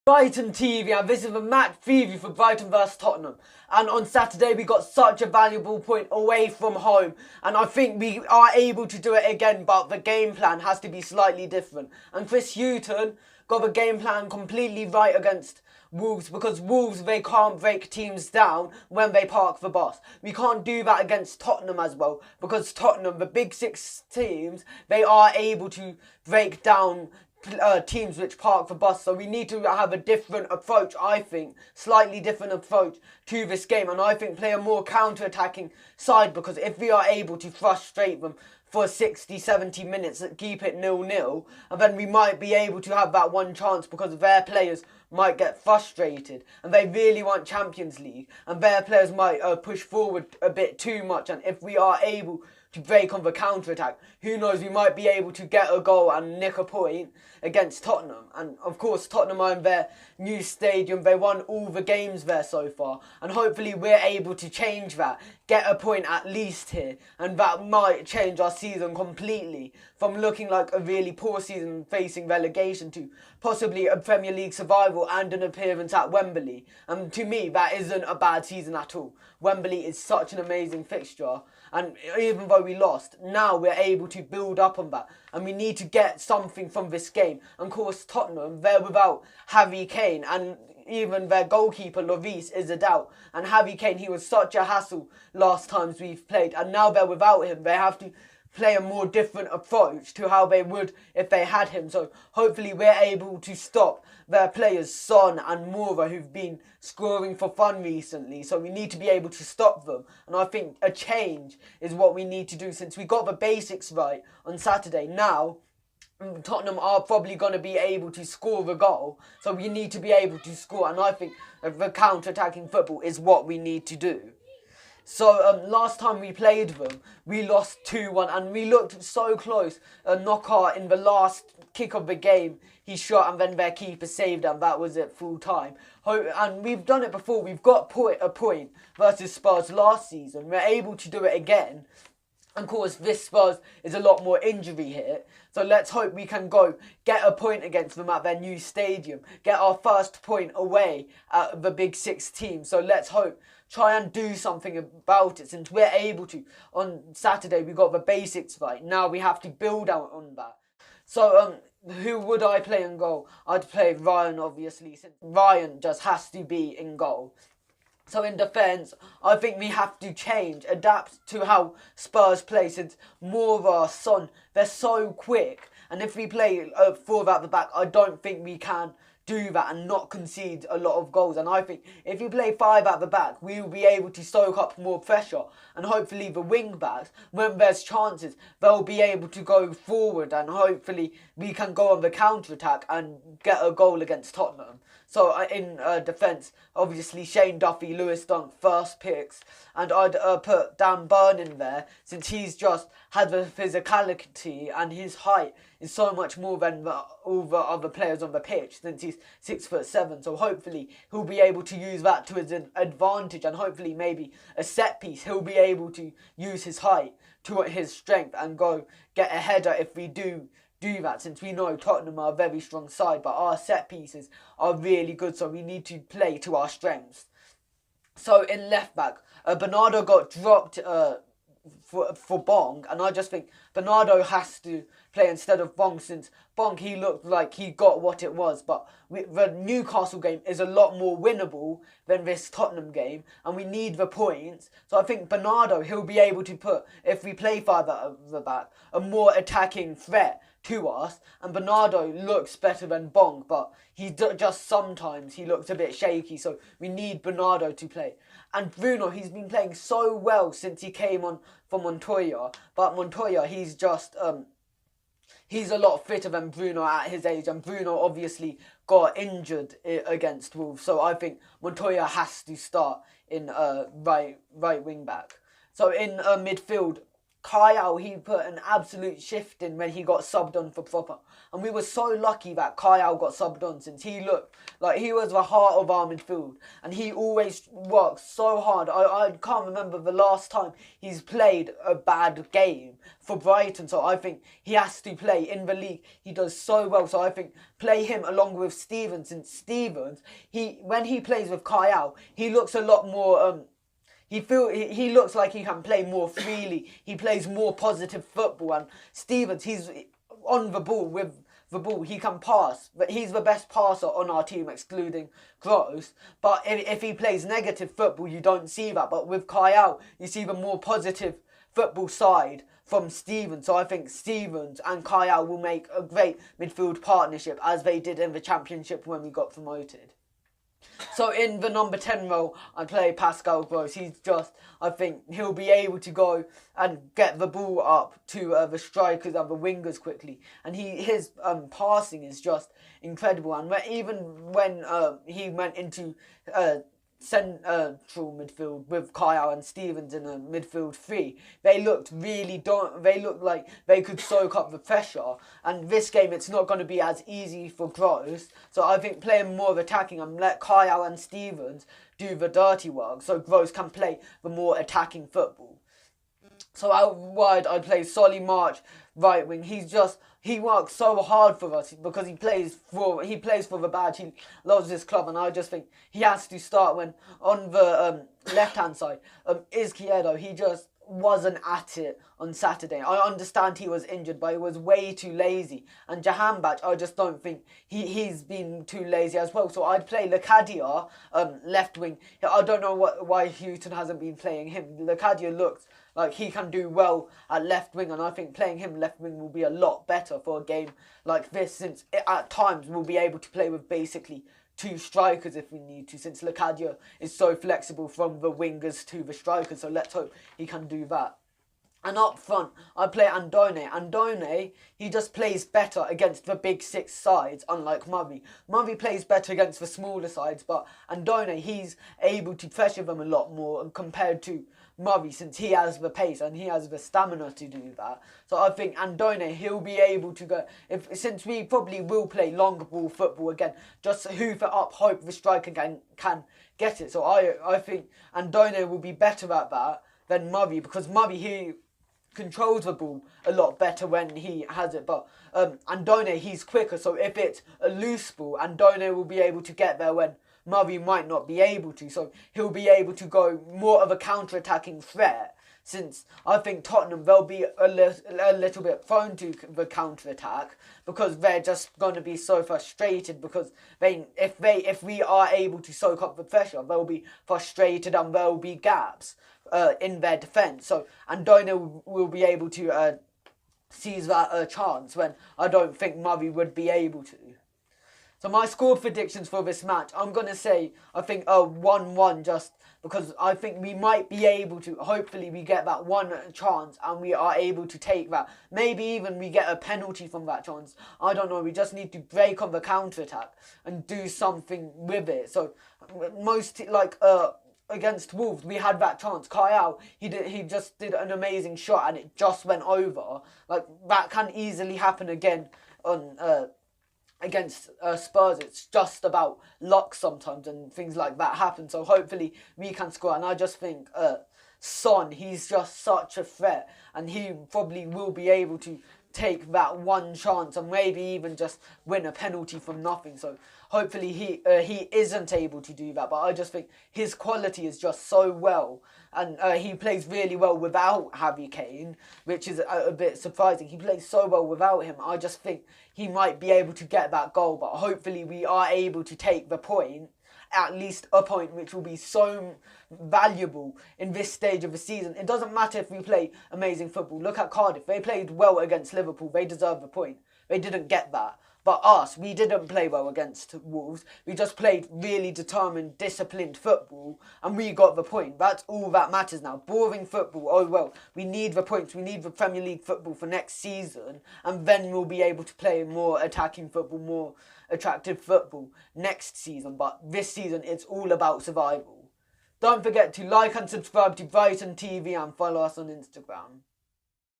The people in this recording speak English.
Brighton TV, and this is the match preview for Brighton vs Tottenham. And on Saturday we got such a valuable point away from home, and I think we are able to do it again, but the game plan has to be slightly different. And Chris Hughton got the game plan completely right against Wolves, because Wolves, they can't break teams down when they park the bus. We can't do that against Tottenham as well, because Tottenham, the big six teams, they are able to break down teams which park the bus. So we need to have a different approach, I think, slightly different approach to this game, and I think play a more counter-attacking side, because if we are able to frustrate them for 60-70 minutes, keep it 0-0, and then we might be able to have that one chance, because their players might get frustrated and they really want Champions League, and their players might push forward a bit too much. And if we are able to break on the counter-attack, who knows, we might be able to get a goal and nick a point against Tottenham. And of course Tottenham are in their new stadium, they won all the games there so far, and hopefully we're able to change that, get a point at least here, and that might change our season completely from looking like a really poor season facing relegation to possibly a Premier League survival and an appearance at Wembley. And to me, that isn't a bad season at all. Wembley is such an amazing fixture, and even though we lost, now we're able to build up on that, and we need to get something from this game. And of course Tottenham, they're without Harry Kane, and even their goalkeeper Lloris is a doubt. And Harry Kane, he was such a hassle last times we've played, and now they're without him. They have to play a more different approach to how they would if they had him. So hopefully we're able to stop their players Son and Moura, who've been scoring for fun recently. So we need to be able to stop them, and I think a change is what we need to do, since we got the basics right on Saturday. Now Tottenham are probably going to be able to score the goal, so we need to be able to score, and I think the counter-attacking football is what we need to do. So last time we played them, we lost 2-1, and we looked so close. Knockout in the last kick of the game, he shot, and then their keeper saved, and that was it, full time. And we've done it before. We've got a point versus Spurs last season. We're able to do it again. Of course, this Spurs is a lot more injury hit, so let's hope we can go get a point against them at their new stadium, get our first point away at the big six team. So let's hope, try and do something about it, since we're able to. On Saturday we got the basics right, now we have to build out on that. So who would I play in goal? I'd play Ryan, obviously, since Ryan just has to be in goal. So in defence, I think we have to change, adapt to how Spurs play, since Moura, Son, they're so quick. And if we play 4 at the back, I don't think we can do that and not concede a lot of goals. And I think if you play 5 at the back, we will be able to soak up more pressure, and hopefully the wing backs, when there's chances, they'll be able to go forward, and hopefully we can go on the counter-attack and get a goal against Tottenham. So in defence, obviously Shane Duffy, Lewis Dunk, first picks, and I'd put Dan Burn in there, since he's just had the physicality, and his height is so much more than all the other players on the pitch, since he's 6'7". So hopefully he'll be able to use that to his advantage, and hopefully maybe a set piece he'll be able to use his height to his strength and go get a header if we do that, since we know Tottenham are a very strong side, but our set pieces are really good, so we need to play to our strengths. So in left back, Bernardo got dropped for Bong, and I just think Bernardo has to play instead of Bong, since Bong, he looked like he got what it was, but the Newcastle game is a lot more winnable than this Tottenham game, and we need the points. So I think Bernardo, he'll be able to put, if we play farther at the back, a more attacking threat to us. And Bernardo looks better than Bong, but he just sometimes he looks a bit shaky, so we need Bernardo to play. And Bruno, he's been playing so well since he came on for Montoya, but Montoya, he's just he's a lot fitter than Bruno at his age, and Bruno obviously got injured against Wolves, so I think Montoya has to start in right wing back. So in midfield, Kyle, he put an absolute shift in when he got subbed on for Proper. And we were so lucky that Kyle got subbed on, since he looked like he was the heart of our midfield. And he always works so hard. I can't remember the last time he's played a bad game for Brighton. So I think he has to play in the league. He does so well. So I think play him along with Stevens. Since Stevens, when he plays with Kyle, he looks a lot more... He looks like he can play more freely. He plays more positive football. And Stevens, he's on the ball with the ball. He can pass, but he's the best passer on our team, excluding Gross. But if he plays negative football, you don't see that. But with Kyle, you see the more positive football side from Stevens. So I think Stevens and Kyle will make a great midfield partnership, as they did in the Championship when we got promoted. So in the number 10 role, I play Pascal Gross. I think he'll be able to go and get the ball up to the strikers and the wingers quickly. And his passing is just incredible. And even when he went into central midfield with Kyle and Stevens in a midfield three, they looked like they could soak up the pressure. And this game, it's not going to be as easy for Gross, so I think playing more attacking and let Kyle and Stevens do the dirty work, so Gross can play the more attacking football. So out wide, I'd play Solly March, right wing. He works so hard for us because he plays for the badge. He loves this club, and I just think he has to start. When on the left-hand side, Izquierdo, he just wasn't at it on Saturday. I understand he was injured, but he was way too lazy. And Jahanbakhsh, I just don't think he's been too lazy as well. So I'd play Lecadia, left wing. I don't know why Houghton hasn't been playing him. Lecadia looks like he can do well at left wing, and I think playing him left wing will be a lot better for a game like this, since at times we'll be able to play with basically two strikers if we need to, since Lecadia is so flexible from the wingers to the strikers. So let's hope he can do that. And up front, I play Andone. Andone, he just plays better against the big six sides, unlike Murray. Murray plays better against the smaller sides, but Andone, he's able to pressure them a lot more compared to Murray, since he has the pace and he has the stamina to do that. So I think Andone, he'll be able to go, since we probably will play longer ball football again, just hoof it up, hope the striker can get it. So I think Andone will be better at that than Murray, because Murray, he controls the ball a lot better when he has it, but Andone, he's quicker, so if it's a loose ball, Andone will be able to get there when Murray might not be able to, so he'll be able to go more of a counter-attacking threat, since I think Tottenham, they'll be a little bit prone to the counter-attack, because they're just going to be so frustrated, because if we are able to soak up the pressure, they'll be frustrated and there'll be gaps in their defence. So Andone will be able to seize that chance when I don't think Murray would be able to. So my score predictions for this match, I'm going to say, I think a 1-1, just because I think we might be able to, hopefully we get that one chance and we are able to take that. Maybe even we get a penalty from that chance. I don't know, we just need to break on the counter-attack and do something with it. So against Wolves, we had that chance. Kyle, he just did an amazing shot and it just went over. Like, that can easily happen again on against Spurs. It's just about luck sometimes, and things like that happen. So hopefully we can score. And I just think Son, he's just such a threat, and he probably will be able to take that one chance and maybe even just win a penalty from nothing. So hopefully he isn't able to do that, but I just think his quality is just so well, and he plays really well without Harry Kane, which is a bit surprising. He plays so well without him. I just think he might be able to get that goal, but hopefully we are able to take the point, at least a point, which will be so valuable in this stage of the season. It doesn't matter if we play amazing football. Look at Cardiff. They played well against Liverpool. They deserve the point. They didn't get that. But us, we didn't play well against Wolves. We just played really determined, disciplined football, and we got the point. That's all that matters now. Boring football, oh well. We need the points. We need the Premier League football for next season, and then we'll be able to play more attacking football, more attractive football next season. But this season, it's all about survival. Don't forget to like and subscribe to Brighton TV and follow us on Instagram.